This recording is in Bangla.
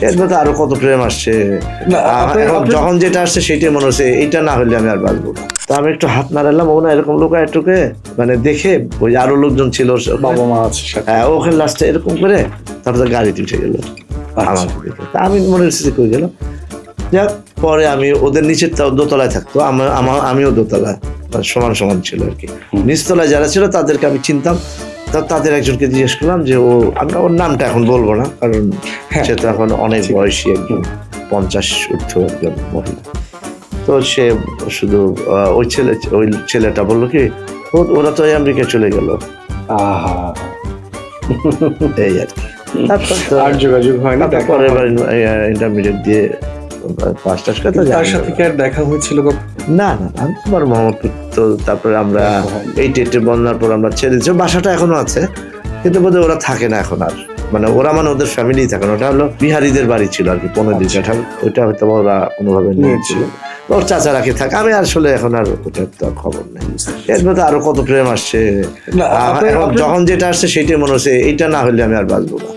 এরপর আরো কত প্রেম আসছে, যখন যেটা আসছে সেটাই মনে হচ্ছে এইটা না হলে আমি আর বাঁচবো না। তো আমি একটু হাত নাড়ালাম, ও না এরকম লুকায় টুকে মানে দেখে, ওই আরো লোকজন ছিল, বাবা মা আছে হ্যাঁ, ওখানে লাস্টে এরকম করে তারপরে গাড়িতে উঠে গেল আমাকে দেখে। তা আমি মনে হচ্ছে কই গেল। যাক, পরে আমি ওদের নিচের দোতলায় থাকতো, আমিও দোতলায়, সমান সমান ছিল আর কি। নিচতলায় যারা ছিল তাদেরকে আমি চিনতাম। তাদের একজনকে জিজ্ঞেস করলাম যে আমরা ওর নামটা এখন বলবো না, কারণ সে তো এখন অনেক বয়সী একজন, 50 ঊর্ধ্ব একজন মহিলা। তো সে শুধু ওই ছেলেটা বললো কি, ওরা তো আমেরিকায় চলে গেল, এই আর কি। তারপর তো আর যোগাযোগ হয় না, পরের বার ইন্টারমিডিয়েট দিয়ে পাস টাস কথা। তার সাথে কি আর দেখা হয়েছিল? না না, আমি তোমার মোহাম্মদপুর তো, তারপরে আমরা এই টেটে বন্যার পর আমরা ছেড়ে দিয়েছি। বাসাটা এখনো আছে, কিন্তু বোধহয় ওরা থাকে না এখন আর, মানে ওরা মানে ওদের ফ্যামিলি থাকে না। ওটা হলো বিহারিদের বাড়ি ছিল আর কি, 15 কাঠা, ওইটা হয়তো ওরা কোনোভাবে নিয়েছিল, ওর চাচারাকে থাকে। আমি আসলে এখন আর ওটার তো খবর নেই। এরপর আরো কত প্রেম আসছে, যখন যেটা আসছে সেটাই মনে হচ্ছে এইটা না হলে আমি আর বাঁচবো না।